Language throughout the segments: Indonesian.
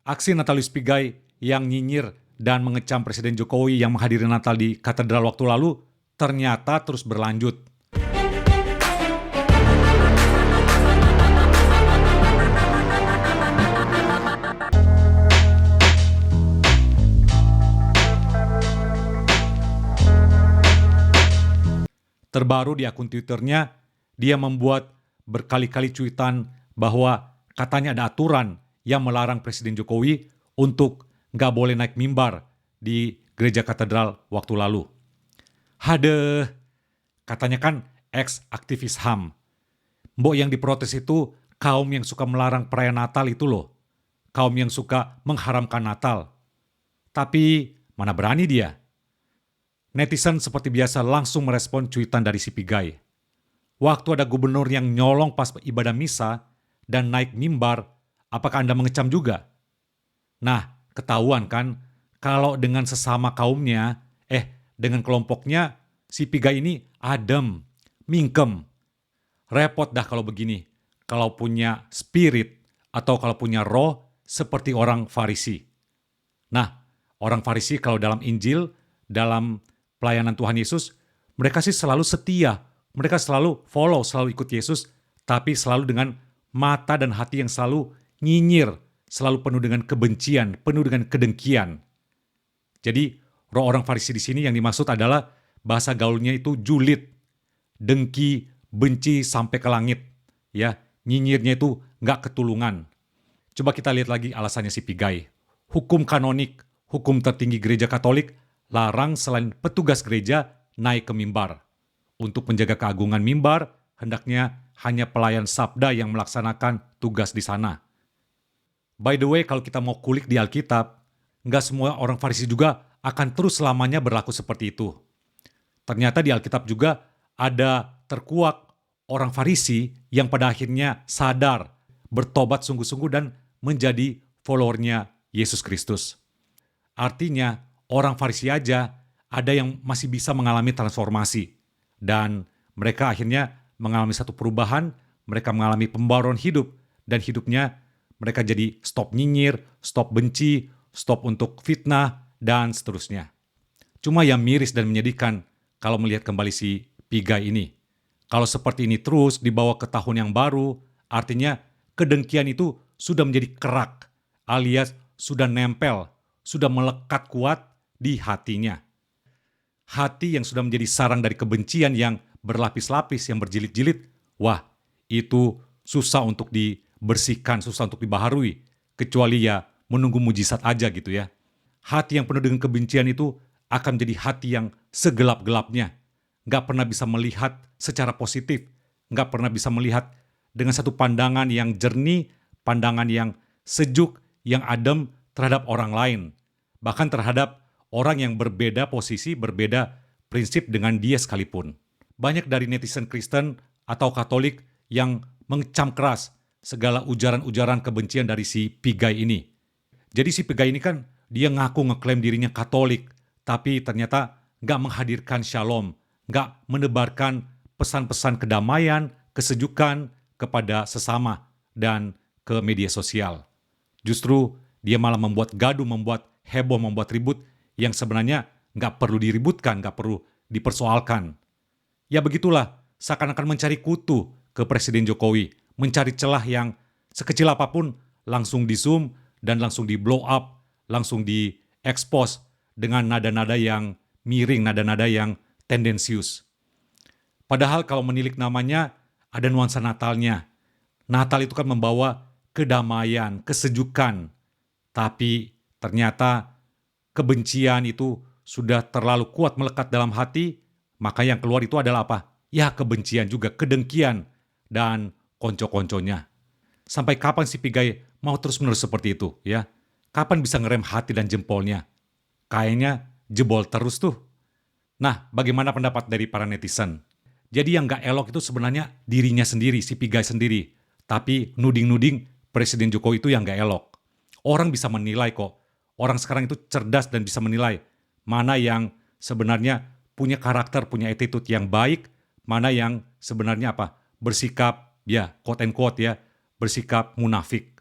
Aksi Natalius Pigai yang nyinyir dan mengecam Presiden Jokowi yang menghadiri Natal di katedral waktu lalu ternyata terus berlanjut. Terbaru di akun Twitternya, dia membuat berkali-kali cuitan bahwa katanya ada aturan yang melarang Presiden Jokowi untuk nggak boleh naik mimbar di gereja katedral waktu lalu. Hadeh, katanya kan ex-aktivis HAM. Mbok yang diprotes itu kaum yang suka melarang perayaan Natal itu loh. Kaum yang suka mengharamkan Natal. Tapi mana berani dia? Netizen seperti biasa langsung merespon cuitan dari si Pigai. Waktu ada gubernur yang nyolong pas ibadah misa dan naik mimbar, apakah Anda mengecam juga? Nah, ketahuan kan kalau dengan sesama kaumnya, dengan kelompoknya, si Pigai ini adem, mingkem. Repot dah kalau begini. Kalau punya spirit atau kalau punya roh seperti orang Farisi. Nah, orang Farisi kalau dalam Injil, dalam pelayanan Tuhan Yesus, mereka sih selalu setia. Mereka selalu follow, selalu ikut Yesus, tapi selalu dengan mata dan hati yang selalu nyinyir, selalu penuh dengan kebencian, penuh dengan kedengkian. Jadi, roh orang Farisi di sini yang dimaksud adalah bahasa gaulnya itu julid, dengki, benci sampai ke langit. Ya, nyinyirnya itu nggak ketulungan. Coba kita lihat lagi alasannya si Pigai. Hukum kanonik, hukum tertinggi gereja Katolik, larang selain petugas gereja naik ke mimbar. Untuk menjaga keagungan mimbar, hendaknya hanya pelayan sabda yang melaksanakan tugas di sana. By the way, kalau kita mau kulik di Alkitab, nggak semua orang Farisi juga akan terus selamanya berlaku seperti itu. Ternyata di Alkitab juga ada terkuak orang Farisi yang pada akhirnya sadar, bertobat sungguh-sungguh dan menjadi followernya Yesus Kristus. Artinya, orang Farisi aja ada yang masih bisa mengalami transformasi. Dan mereka akhirnya mengalami satu perubahan, mereka mengalami pembaruan hidup, dan hidupnya mereka jadi stop nyinyir, stop benci, stop untuk fitnah, dan seterusnya. Cuma yang miris dan menyedihkan kalau melihat kembali si Pigai ini. Kalau seperti ini terus dibawa ke tahun yang baru, artinya kedengkian itu sudah menjadi kerak, alias sudah nempel, sudah melekat kuat di hatinya. Hati yang sudah menjadi sarang dari kebencian yang berlapis-lapis, yang berjilid-jilid, wah, itu susah untuk dibersihkan, susah untuk dibaharui, kecuali ya menunggu mujizat aja gitu ya. Hati yang penuh dengan kebencian itu akan menjadi hati yang segelap-gelapnya, nggak pernah bisa melihat secara positif, nggak pernah bisa melihat dengan satu pandangan yang jernih, pandangan yang sejuk, yang adem terhadap orang lain, bahkan terhadap orang yang berbeda posisi, berbeda prinsip dengan dia sekalipun. Banyak dari netizen Kristen atau Katolik yang mengecam keras segala ujaran-ujaran kebencian dari si Pigai ini. Jadi si Pigai ini kan dia ngaku ngeklaim dirinya Katolik, tapi ternyata nggak menghadirkan shalom, nggak menebarkan pesan-pesan kedamaian, kesejukan kepada sesama dan ke media sosial. Justru dia malah membuat gaduh, membuat heboh, membuat ribut yang sebenarnya nggak perlu diributkan, nggak perlu dipersoalkan. Ya begitulah, seakan-akan mencari kutu ke Presiden Jokowi, mencari celah yang sekecil apapun langsung di-zoom dan langsung di-blow up, langsung di-expose dengan nada-nada yang miring, nada-nada yang tendensius. Padahal kalau menilik namanya, ada nuansa Natalnya. Natal itu kan membawa kedamaian, kesejukan. Tapi ternyata kebencian itu sudah terlalu kuat melekat dalam hati, maka yang keluar itu adalah apa? Ya kebencian juga, kedengkian, dan konco-konconya. Sampai kapan si Pigai mau terus-menerus seperti itu? Ya? Kapan bisa ngerem hati dan jempolnya? Kayaknya jebol terus tuh. Nah, bagaimana pendapat dari para netizen? Jadi yang gak elok itu sebenarnya dirinya sendiri, si Pigai sendiri. Tapi nuding-nuding Presiden Jokowi itu yang gak elok. Orang bisa menilai kok. Orang sekarang itu cerdas dan bisa menilai mana yang sebenarnya punya karakter, punya attitude yang baik, mana yang sebenarnya bersikap, ya, quote and quote ya, bersikap munafik.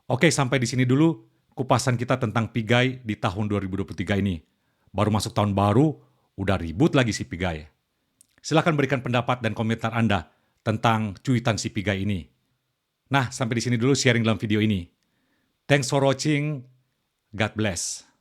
Oke, sampai di sini dulu. kupasan kita tentang Pigai di tahun 2023 ini. Baru masuk tahun baru, udah ribut lagi si Pigai. Silahkan berikan pendapat dan komentar Anda tentang cuitan si Pigai ini. Nah, sampai di sini dulu sharing dalam video ini. Thanks for watching. God bless.